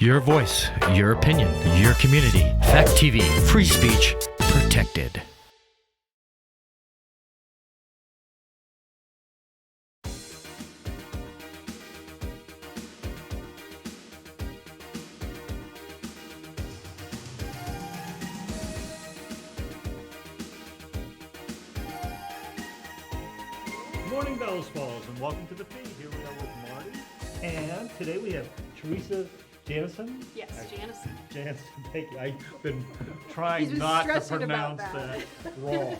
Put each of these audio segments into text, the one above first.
Your voice, your opinion, your community. Fact TV, free speech protected. Good morning, Bellows Falls, and welcome to the feed. Here we are with Marty, and today we have Teresa Janiszyn. Yes, Janiszyn. Janiszyn, thank you. I've been trying He's not to stressing about pronounce that wrong,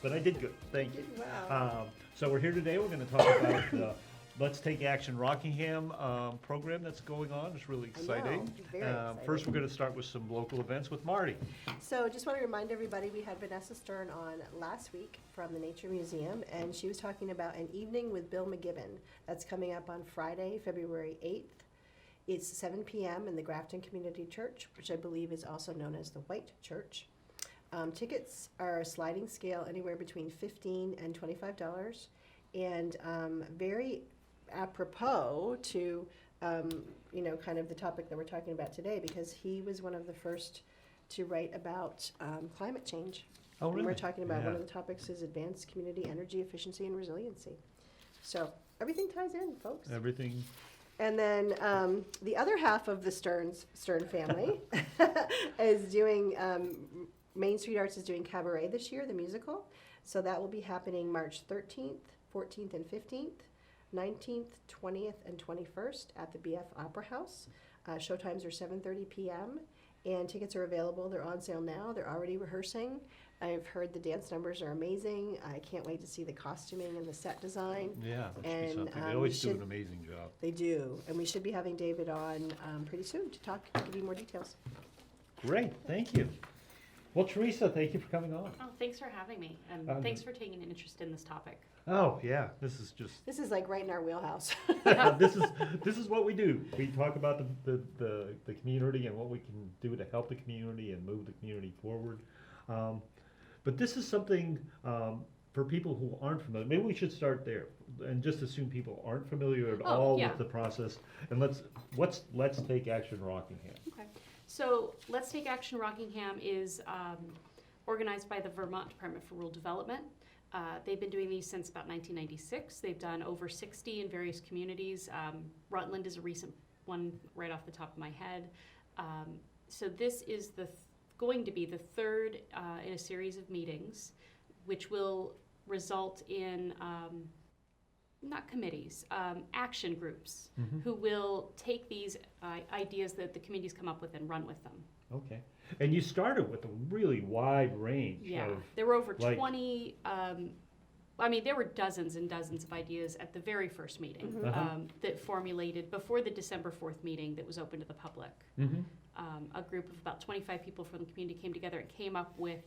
but I did good. Thank you. Wow. So we're here today. We're going to talk about the Let's Take Action Rockingham program that's going on. It's really exciting. Very exciting. First, we're going to start with some local events with Marty. So just want to remind everybody, we had Vanessa Stern on last week from the Nature Museum, and she was talking about an evening with Bill McGibbon. That's coming up on Friday, February 8th. It's 7 p.m. in the Grafton Community Church, which I believe is also known as the White Church. Tickets are a sliding scale anywhere between $15 and $25, and very apropos to kind of the topic that we're talking about today, because he was one of the first to write about climate change. Oh, really? And we're talking about Yeah. one of the topics is advanced community energy efficiency and resiliency. So everything ties in, folks. Everything. And then the other half of the Stern family is doing, Main Street Arts is doing Cabaret this year, the musical. So that will be happening March 13th, 14th, and 15th, 19th, 20th, and 21st at the BF Opera House. Showtimes are 7:30 p.m. and tickets are available. They're on sale now. They're already rehearsing. I've heard the dance numbers are amazing. I can't wait to see the costuming and the set design. Yeah, that should be And, something. They we always do should- an amazing job. They do, and we should be having David on pretty soon to give you more details. Great, thank you. Well, Teresa, thank you for coming on. Oh, thanks for having me, and thanks for taking an interest in this topic. Oh, yeah, this is just, This is like right in our wheelhouse. this is what we do. We talk about the community and what we can do to help the community and move the community forward. But this is something for people who aren't familiar. Maybe we should start there and just assume people aren't familiar at all yeah. with the process. And let's Take Action Rockingham. Okay. So Let's Take Action Rockingham is organized by the Vermont Department for Rural Development. They've been doing these since about 1996. They've done over 60 in various communities. Rutland is a recent one right off the top of my head. So this is going to be the third in a series of meetings, which will result in not committees, action groups who will take these ideas that the communities come up with and run with them. Okay. And you started with a really wide range Yeah, of, there were over like- 20, there were dozens and dozens of ideas at the very first meeting that formulated before the December 4th meeting that was open to the public. A group of about 25 people from the community came together and came up with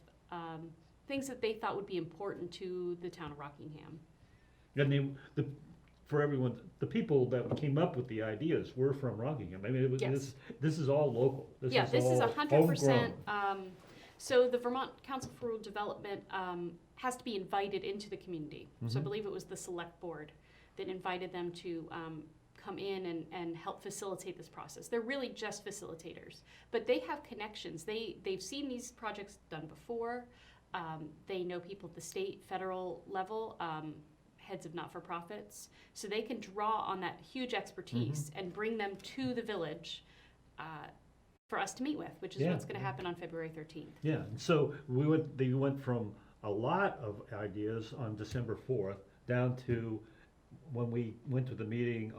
things that they thought would be important to the town of Rockingham. and for everyone, the people that came up with the ideas were from Rockingham. I mean, Yes. this is all local. This Yeah, this is all 100%. homegrown. So the Vermont Council for Rural Development has to be invited into the community. So I believe it was the select board that invited them to come in and help facilitate this process. They're really just facilitators, but they have connections. They've seen these projects done before. They know people at the state, federal level, heads of not-for-profits, so they can draw on that huge expertise and bring them to the village for us to meet with, which is Yeah. what's going to happen on February 13th. Yeah, and so they went from a lot of ideas on December 4th down to when we went to the meeting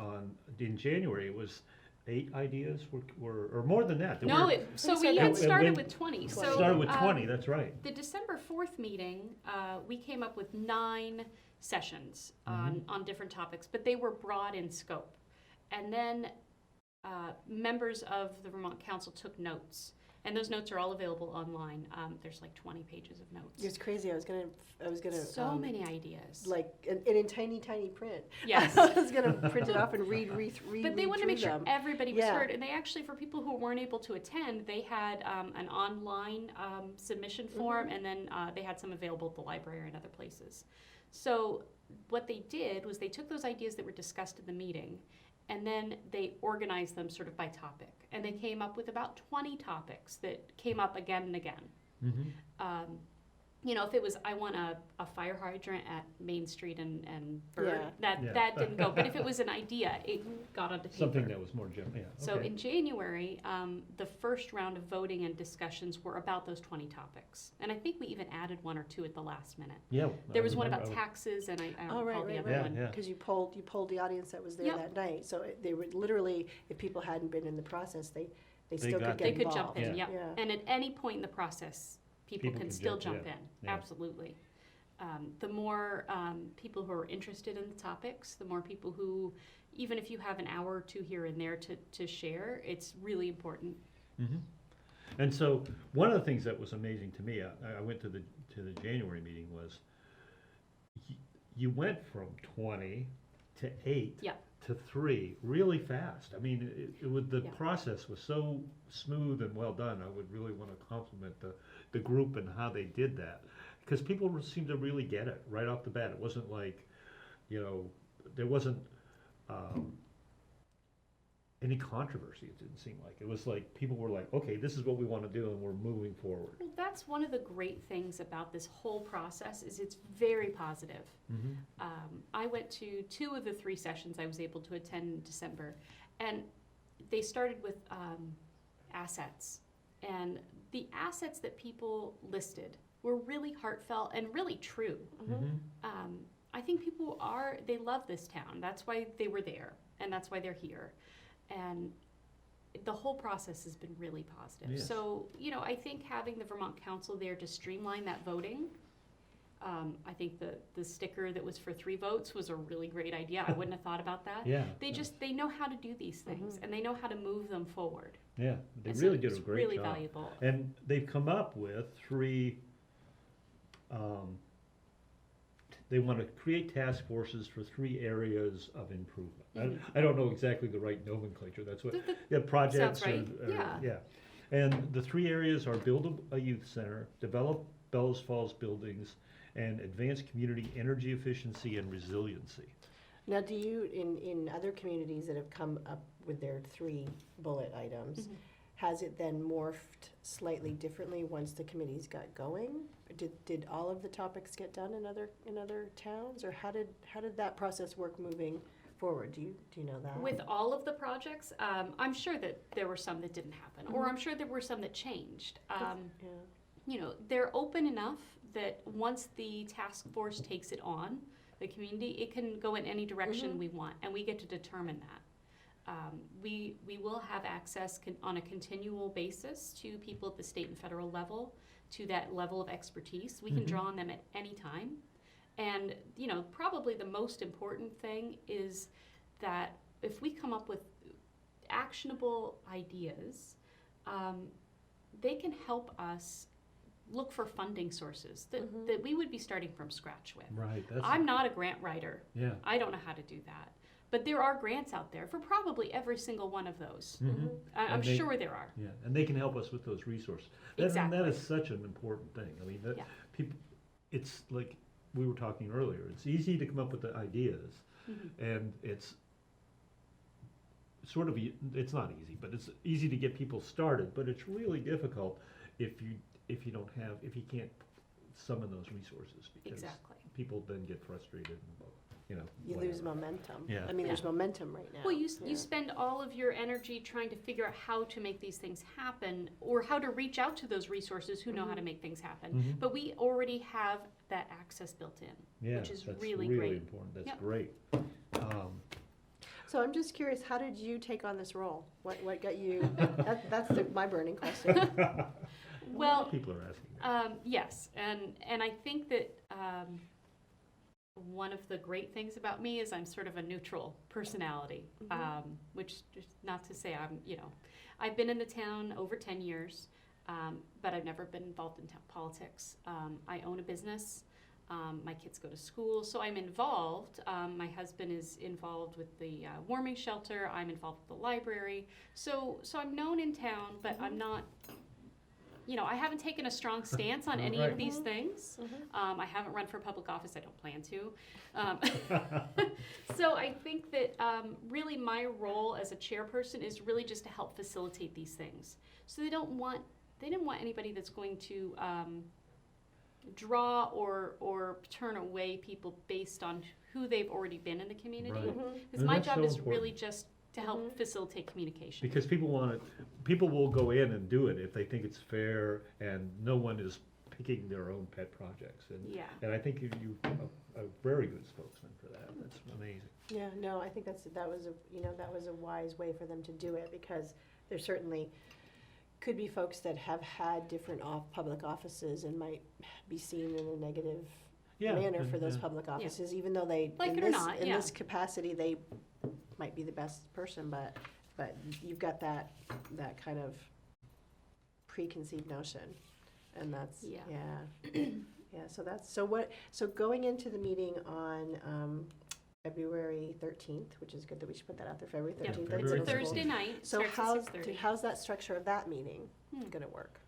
in January, it was 8 ideas or more than that. There No, were- we had It started went- with 20. It So started with 20, that's right. the December 4th meeting, we came up with 9 sessions on different topics, but they were broad in scope. And then members of the Vermont Council took notes, and those notes are all available online. There's like 20 pages of notes. It's crazy. I was gonna. So many ideas. Like and in tiny print. Yes. I was gonna print it off and read. But they wanted to make sure them. everybody was Yeah. heard, and they actually, for people who weren't able to attend, they had an online submission form, and then they had some available at the library and other places. So what they did was they took those ideas that were discussed in the meeting and then they organized them sort of by topic. And they came up with about 20 topics that came up again and again. Mm-hmm. You know, if it was, I want a fire hydrant at Main Street and Bird, Yeah. that didn't go. But if it was an idea, it got onto paper. Something that was more general, yeah. So okay. in January, the first round of voting and discussions were about those 20 topics. And I think we even added one or two at the last minute. Yeah. There was one about taxes, and I don't recall the other one. Yeah. Because you polled the audience that was there Yep. that night, so they would literally, if people hadn't been in the process, they still got could They get could involved. jump in, Yeah. yeah. And at any point in the process, people can still jump yeah. in, Yeah. absolutely. The more people who are interested in the topics, the more people who, even if you have an hour or two here and there to share, it's really important. Mm-hmm. And so one of the things that was amazing to me, I went to the January meeting, was you went from 20 to 8 Yeah. to 3 really fast. I mean, the Yeah. process was so smooth and well done. I would really want to compliment the group and how they did that, because people seemed to really get it right off the bat. It wasn't like, you know, there wasn't any controversy. It didn't seem like. It was like people were like, okay, this is what we want to do, and we're moving forward. Well, that's one of the great things about this whole process is it's very positive. Mm-hmm. I went to 2 of the 3 sessions I was able to attend in December, and they started with assets. And the assets that people listed were really heartfelt and really true. Mm-hmm. I think people they love this town. That's why they were there, and that's why they're here. And the whole process has been really positive. Yes. So, you know, I think having the Vermont Council there to streamline that voting, I think the sticker that was for 3 votes was a really great idea. I wouldn't have thought about that. Yeah. They know how to do these things, and they know how to move them forward. Yeah, they And really so did a it's great really job. valuable. And they've come up with 3. They want to create task forces for 3 areas of improvement. Mhm. I don't know exactly the right nomenclature. That's what The- yeah, projects. Sounds right. Yeah. And the 3 areas are build a youth center, develop Bellows Falls buildings, and advance community energy efficiency and resiliency. Now, do you, in other communities that have come up with their 3 bullet items, Mhm. has it then morphed slightly differently once the committees got going? Did all of the topics get done in other towns, or how did that process work moving forward? Do you know that? With all of the projects, I'm sure that there were some that didn't happen, or Mhm. I'm sure there were some that changed. Yeah. You know, they're open enough that once the task force takes it on, the community, it can go in any direction Mhm. we want, and we get to determine that. We will have access on a continual basis to people at the state and federal level, to that level of expertise. We can Mhm. draw on them at any time. And, you know, probably the most important thing is that if we come up with actionable ideas, they can help us look for funding sources that we would be starting from scratch with. Right. I'm not a grant writer. Yeah. I don't know how to do that. But there are grants out there for probably every single one of those. Mm-hmm. I'm And they- sure there are. Yeah, and they can help us with those resources. And Exactly. that is such an important thing. I mean, Yeah. people, it's like we were talking earlier. It's easy to come up with the ideas, Mhm. and it's sort of it's not easy, but it's easy to get people started. But it's really difficult if you can't summon those resources, because Exactly. people then get frustrated and, you know. You whatever. lose momentum. Yeah. I mean, there's Yeah. momentum right now. Well, you Yeah. spend all of your energy trying to figure out how to make these things happen, or how to reach out to those resources who know how to make things happen. Mhm. But we already have that access built in, Yeah, which is that's really great. important. That's Yep. great. So I'm just curious, how did you take on this role? What got you? That's my burning question. A lot Well, of people are asking that. yes, and I think that one of the great things about me is I'm sort of a neutral personality, which is not to say I've been in the town over 10 years, but I've never been involved in politics. I own a business. My kids go to school, so I'm involved. My husband is involved with the warming shelter. I'm involved with the library. So I'm known in town, but I'm not I haven't taken a strong stance on any Right. of these things. Mhm. I haven't run for public office. I don't plan to. So I think that really my role as a chairperson is really just to help facilitate these things. So they didn't want anybody that's going to draw or turn away people based on who they've already been in the community. Right. Mhm. Because And my that's job so is important. really just to help Mhm. facilitate communication. Because people will go in and do it if they think it's fair and no one is picking their own pet projects. Yeah. And I think you a very good spokesman for that. That's amazing. Yeah, no, I think that was a wise way for them to do it, because there certainly could be folks that have had different public offices and might be seen in a negative manner for those public offices, even though they, Like in it or not, in yeah. this capacity, they might be the best person, but you've got that kind of preconceived notion, and that's, Yeah. yeah, so going into the meeting on, February 13th, which is good that we should put that out there, February Yeah, 13th. February it's a 13th. Thursday night. It So starts at 6:30. how's that structure of that meeting Hmm. gonna work?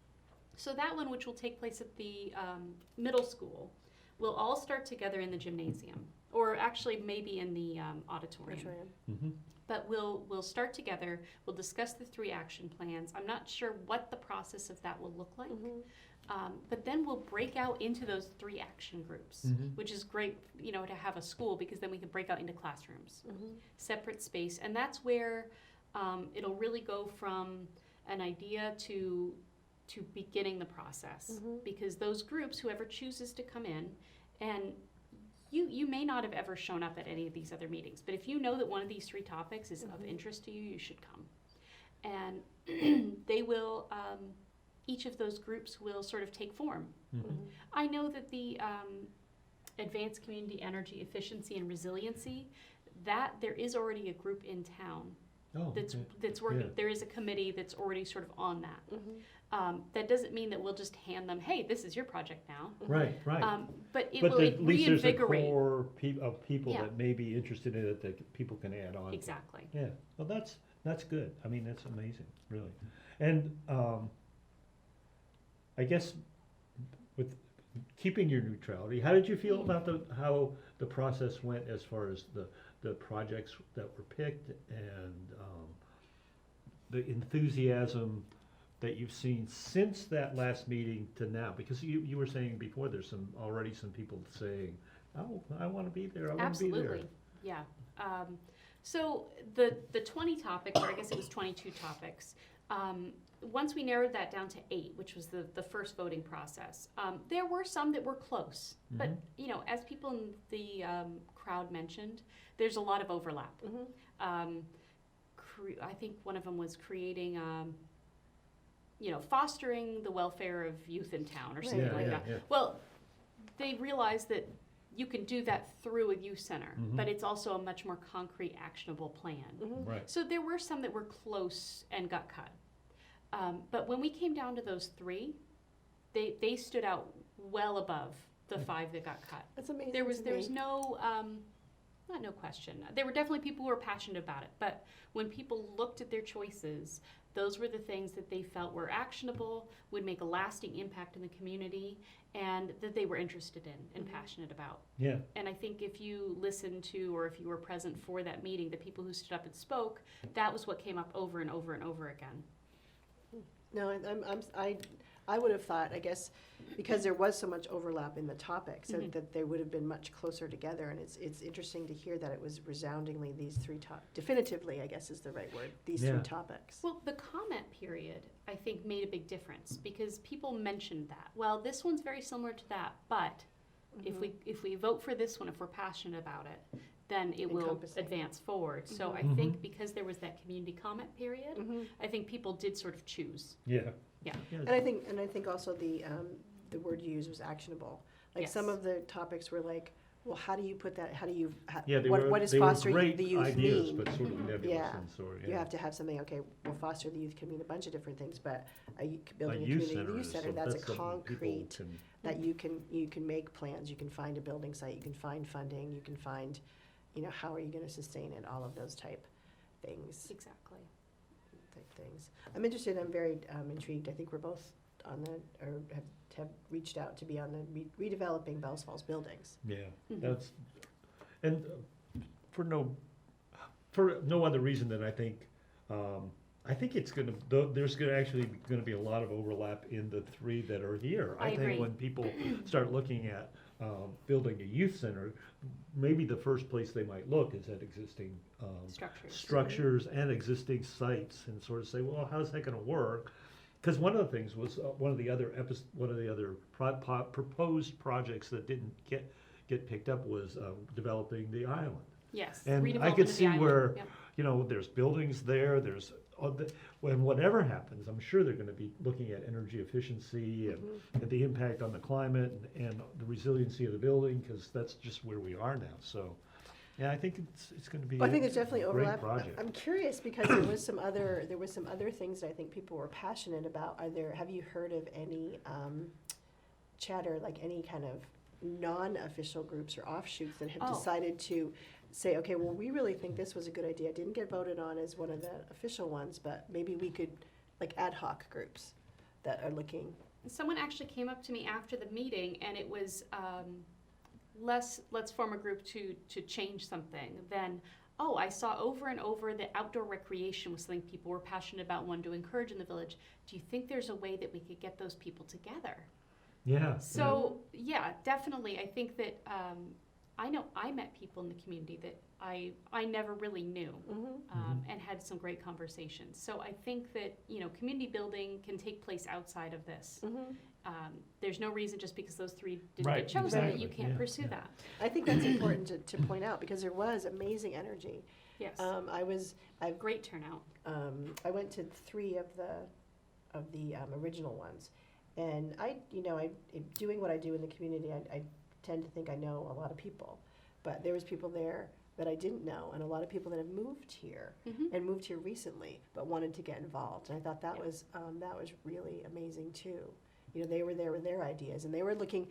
So that one, which will take place at the middle school, will all start together in the gymnasium, or actually maybe in the auditorium. Mm-hmm. But we'll start together. We'll discuss the 3 action plans. I'm not sure what the process of that will look like. Mhm. But then we'll break out into those 3 action groups, Mhm. which is great, to have a school, because then we can break out into classrooms, Mhm. separate space, and that's where it'll really go from an idea to beginning the process. Mhm. Because those groups, whoever chooses to come in, and you may not have ever shown up at any of these other meetings, but if you know that one of these 3 topics is of Mhm. interest to you, you should come. And they will, each of those groups will sort of take form. Mm-hmm. I know that the Advanced Community Energy Efficiency and Resiliency, that there is already a group in town Oh, that's okay. that's working. Yeah. There is a committee that's already sort of on that. Mhm. That doesn't mean that we'll just hand them, hey, this is your project now. Right. But it But will at least there's a reinvigorate. core of people Yeah. that may be interested in it that people can add on to. Exactly. Yeah, well, that's good. I mean, that's amazing, really. And I guess with keeping your neutrality, how did you feel about how the process went as far as the projects that were picked and the enthusiasm that you've seen since that last meeting to now? Because you were saying before, there's already some people saying, oh, I want to be there, I want to be there. Absolutely. Yeah. So the 20 topics, or I guess it was 22 topics, once we narrowed that down to 8, which was the first voting process, there were some that were close. But, as people in the crowd mentioned, there's a lot of overlap. Mhm. I think one of them was creating, fostering the welfare of youth in town, or something Yeah, like yeah, that. yeah. Well, they realized that you can do that through a youth center, Mhm. but it's also a much more concrete, actionable plan. Mhm. Right. So there were some that were close and got cut. But when we came down to those 3, they stood out well above the 5 that got cut. That's amazing. There was to me. no, not no question. There were definitely people who were passionate about it, but when people looked at their choices, those were the things that they felt were actionable, would make a lasting impact in the community, and that they were interested in and Mhm. passionate about. Yeah. And I think if you listened to, or if you were present for that meeting, the people who stood up and spoke, that was what came up over and over and over again. No, I would have thought, I guess, because there was so much overlap in the topics, Mhm. that they would have been much closer together, and it's interesting to hear that it was resoundingly these 3 definitively, I guess is the right word, these 3 Yeah. topics. Well, the comment period, I think, made a big difference, because people mentioned that. Well, this one's very similar to that, but Mhm. if we vote for this one, if we're passionate about it, then it will Encompassing. advance forward. So Mhm. I think because there was that community comment period, Mhm. I think people did sort of choose. Yeah. Yeah. And I think also the word you used was actionable. Like some Yes. of the topics were like, well, how do you put that, Yeah, they what were, does they were fostering great the youth ideas, mean? but sort of nebulous Yeah. and sort of, You have to have something, okay, well, foster the youth can mean a bunch of different things, but building a youth community center youth is center, some- that's a something people concrete, can- that you can make plans, you can find a building site, you can find funding, you can find, how are you gonna sustain it, all of those type things. Exactly. I'm interested, I'm very intrigued, I think we're both on the, or have reached out to be on the redeveloping Bells Falls buildings. Yeah, Mhm. that's, and for no other reason than I think it's gonna, there's gonna actually gonna be a lot of overlap in the three that are here. I agree. think when people start looking at building a youth center, maybe the first place they might look is at existing structures and existing sites, and sort of say, well, how's that gonna work? Because one of the things was, one of the other proposed projects that didn't get picked up was developing the island. Yes. And I redevelopment could of the see island. where, Yep. there's buildings there, when whatever happens, I'm sure they're gonna be looking at energy efficiency and the impact on the climate and the resiliency of the building, because that's just where we are now, so. Yeah, I think it's gonna be Well, I think there's a definitely great overlap. project. I'm curious because there was some other things that I think people were passionate about. Have you heard of any chatter, like any kind of non-official groups or offshoots that have Oh. decided to say, okay, well, we really think this was a good idea. It didn't get voted on as one of the official ones, but maybe we could, like ad hoc groups that are looking. Someone actually came up to me after the meeting, and it was let's form a group to change something than, oh, I saw over and over that outdoor recreation was something people were passionate about and wanted to encourage in the village. Do you think there's a way that we could get those people together? Yeah. So, yeah, definitely. I think that I know I met people in the community that I never really knew and had some great conversations. So I think that, community building can take place outside of this. There's no reason just because those three didn't Right, get chosen that exactly. you can't Yeah, pursue yeah. that. I think that's important to point out because there was amazing energy. Yes. Great turnout. I went to 3 of the original ones, and I doing what I do in the community, I tend to think I know a lot of people, but there was people there that I didn't know, and a lot of people that have moved here and moved here recently, but wanted to get involved, and I thought that was really amazing too. They were there with their ideas, and they were looking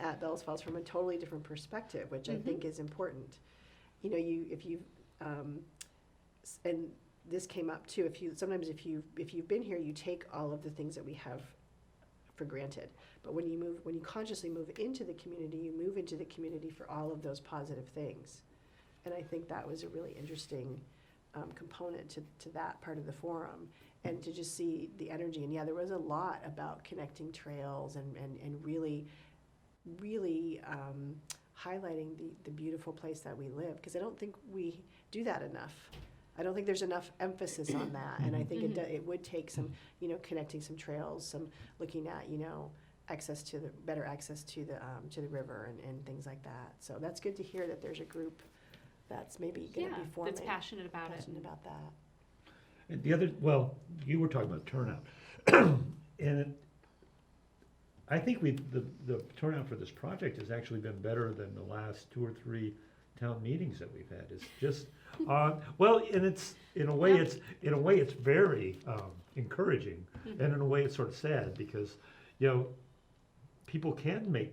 at Bells Falls from a totally different perspective, which I think is important. And this came up too. Sometimes if you've been here, you take all of the things that we have for granted. But when you consciously move into the community, you move into the community for all of those positive things. And I think that was a really interesting component to that part of the forum, and to just see the energy. And yeah, there was a lot about connecting trails and really highlighting the beautiful place that we live, because I don't think we do that enough. I don't think there's enough emphasis on that, and I think it would take some, connecting some trails, some looking at, better access to the river and things like that. So that's good to hear that there's a group that's maybe going to be forming. That's passionate about it. About that. And you were talking about turnout, and I think the turnout for this project has actually been better than the last 2 or 3 town meetings that we've had. It's just, and it's in a way it's very encouraging, and in a way it's sort of sad because people can make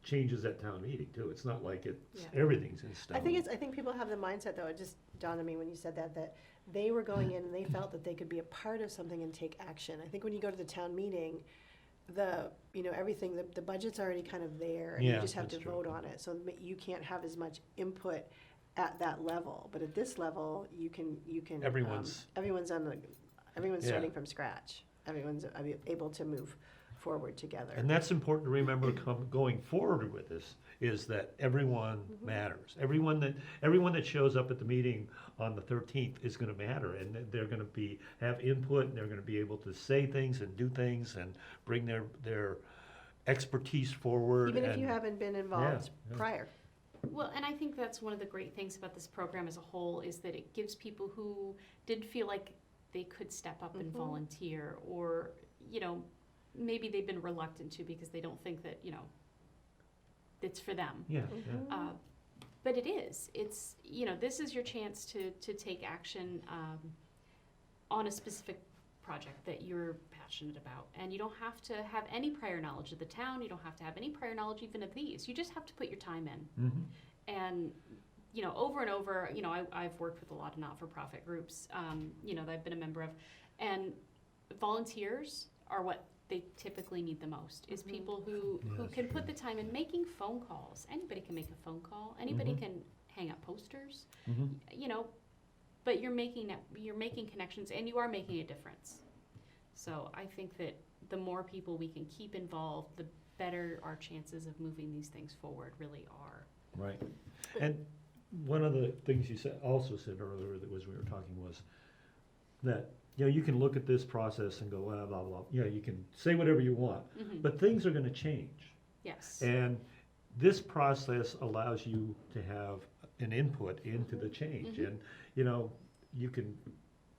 changes at town meeting too. It's not like everything's in stone. I think people have the mindset, though. It just dawned on me when you said that they were going in and they felt that they could be a part of something and take action. I think when you go to the town meeting, everything, the budget's already kind of there, and you just have to vote on it. So you can't have as much input at that level. But at this level, you can. Everyone's starting from scratch. Everyone's able to move forward together. And that's important to remember going forward with this, is that everyone matters. Everyone that shows up at the meeting on the 13th is going to matter, and they're going to have input, and they're going to be able to say things and do things and bring their expertise forward. Even if you haven't been involved prior. Well, and I think that's one of the great things about this program as a whole, is that it gives people who didn't feel like they could step up and volunteer, or, maybe they've been reluctant to because they don't think that, it's for them. But it is. It's, this is your chance to take action on a specific project that you're passionate about. And you don't have to have any prior knowledge of the town. You don't have to have any prior knowledge even of these. You just have to put your time in. And, over and over, I've worked with a lot of not-for-profit groups, that I've been a member of. And volunteers are what they typically need the most, is people who that's can put true. the time in making phone calls. Anybody can make a phone call. Anybody Mhm. can hang up posters, Mhm. you know, but you're making connections and you are making a difference. So I think that the more people we can keep involved, the better our chances of moving these things forward really are. Right. And one of the things you also said earlier that was we were talking was that, you can look at this process and go, blah, blah, blah. You can say whatever you want, Mhm. but things are gonna change. Yes. And this process allows you to have an input into the change. Mhm. And, you can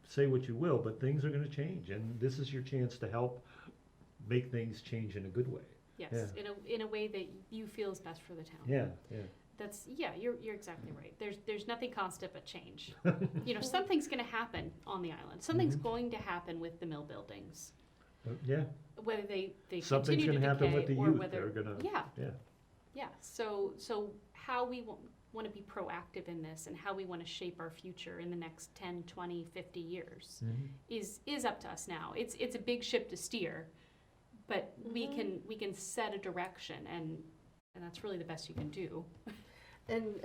say what you will, but things are gonna change. And this is your chance to help make things change in a good way. Yes, in a way that you feel is best for the town. Yeah. You're exactly right. There's nothing constant but change. Something's going to happen on the island. Something's Mhm. going to happen with the mill buildings, Yeah. whether they Something's continue to gonna happen with decay the or youth. whether They're gonna, yeah. yeah. So how we want to be proactive in this and how we want to shape our future in the next 10, 20, 50 years Mhm. is up to us now. It's a big ship to steer, but we can set a direction, and that's really the best you can do. And,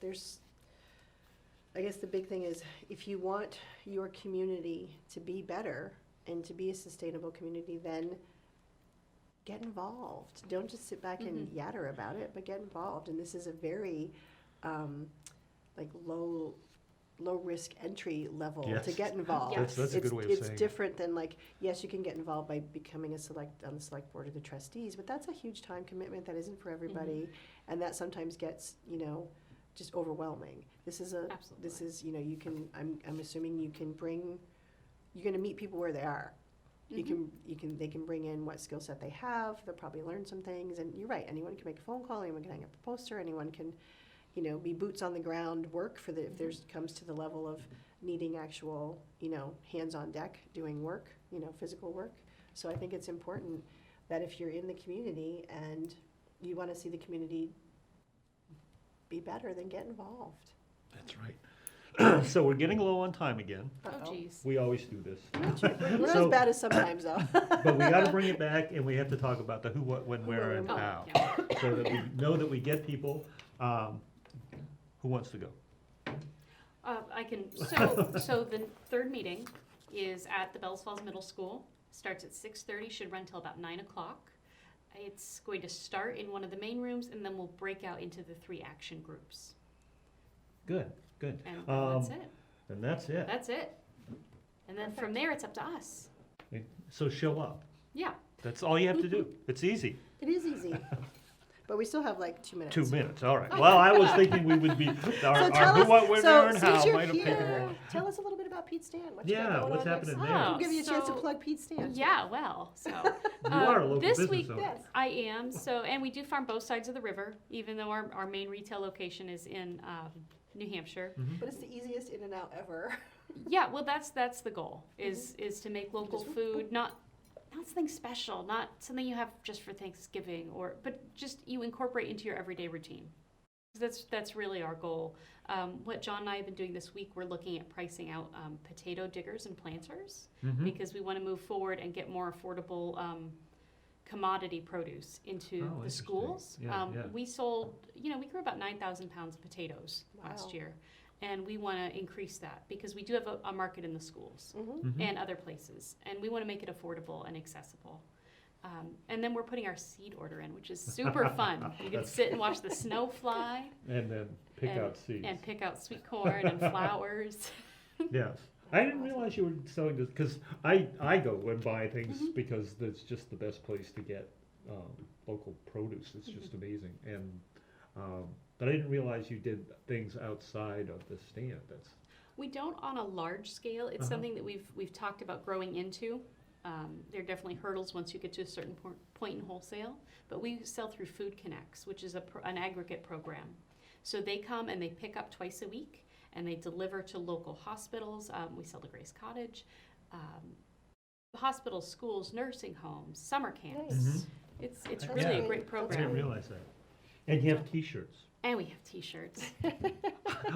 there's, I guess the big thing is, if you want your community to be better and to be a sustainable community, then get involved. Don't just sit back and Mhm. yatter about it, but get involved. And this is a very, low risk entry level to Yes. get involved. Yes. That's a good way of saying It's it. different than yes, you can get involved by becoming on the select board or the trustees, but that's a huge time commitment that isn't for everybody, and that sometimes gets, just overwhelming. This is Absolutely. you can, I'm assuming you're gonna meet people where they are. They can bring in what skill set they have, they'll probably learn some things, and you're right, anyone can make a phone call, anyone can hang up a poster, anyone can, be boots on the ground work if there's comes to the level of needing actual, hands on deck doing work, physical work. So I think it's important that if you're in the community and you want to see the community be better, then get involved. That's right. So we're getting low on time again. Oh, geez. We always do this. We're not So- as bad as sometimes, though. But we gotta bring it back, and we have to talk about the who, what, when, where, and Oh, how. yeah. So that we know that we get people. Who wants to go? I can, so the third meeting is at the Bells Falls Middle School, starts at 6:30, should run till about 9 o'clock. It's going to start in one of the main rooms, and then we'll break out into the 3 action groups. Good. And that's it. And that's it. That's it. And then from there, it's up to us. So show up. Yeah. That's all you have to do. It's easy. It is easy. But we still have 2 minutes. 2 minutes, all right. Well, I was thinking we would be, our tell who, us- what, when, where, and since how you're might have taken here, more. Tell us a little bit about Pete's Stand. What you got Yeah, going what's on next happening week? there? Oh, We'll give you a chance to so- plug Pete's Stand. Yeah, well, so. You are a local this business week, owner. Yes. I am, and we do farm both sides of the river, even though our main retail location is in New Hampshire. Mhm. But it's the easiest in and out ever. Yeah, well, that's the goal, is to make local food, not something special, not something you have just for Thanksgiving, but just you incorporate into your everyday routine. That's really our goal. What John and I have been doing this week, we're looking at pricing out potato diggers and planters, Mhm. because we want to move forward and get more affordable commodity produce into Oh, the interesting. schools. Yeah, yeah. We sold, we grew about 9,000 pounds of potatoes last Wow. year. And we want to increase that because we do have a market in the schools Mhm. and other places. And we want to make it affordable and accessible. And then we're putting our seed order in, which is super fun. You can That's- sit and watch the snow fly And then pick out seeds. and pick out sweet corn and flowers. Yes. I didn't realize you were selling this, because I go and buy things Mhm. because it's just the best place to get local produce. It's just amazing. And but I didn't realize you did things outside of the stand. That's We don't on a large scale. It's Uh-huh. something that we've talked about growing into. There are definitely hurdles once you get to a certain point in wholesale, but we sell through Food Connects, which is an aggregate program. So they come and they pick up twice a week, and they deliver to local hospitals. We sell to Grace Cottage, hospitals, schools, nursing homes, summer camps. Nice. It's That's really a great. great That's I program. didn't realize that. And you have T-shirts. And we have T-shirts. Well,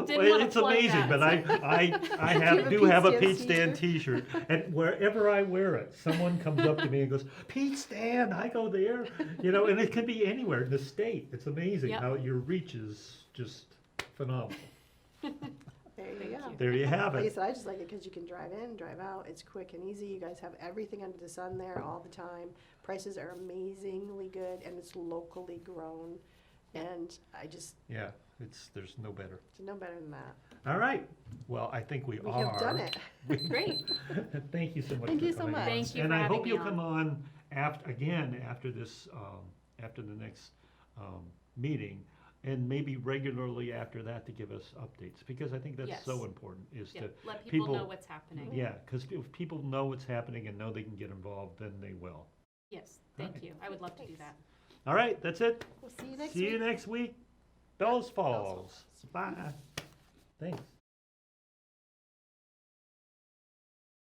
wanna it's plug amazing, that. but I Do you have a do Pete have a Stand Pete Stand T-shirt, and wherever I wear it, someone comes up to me and goes, "Pete Stand, I go there," and it can be anywhere in the state. It's amazing Yep. how your reach is just phenomenal. There you Thank go. you. There you have Like I it. said, I just like it because you can drive in, drive out. It's quick and easy. You guys have everything under the sun there all the time. Prices are amazingly good, and it's locally grown. And I just, Yeah, there's no better. it's no better than that. All right. Well, I think we We are. have done it. Great. Thank you so much Thank for you so coming much. on. Thank you And for I having hope me you'll on. come on after this, after the next meeting, and maybe regularly after that to give us updates, because I think that's so Yes. important, is Yeah, to, let people people- know what's happening. yeah, because if people know what's happening and know they can get involved, then they will. Yes, thank you. I would love to do that. All right, that's it. We'll see you next See week. you next week. Bells Falls. Bye. Thanks.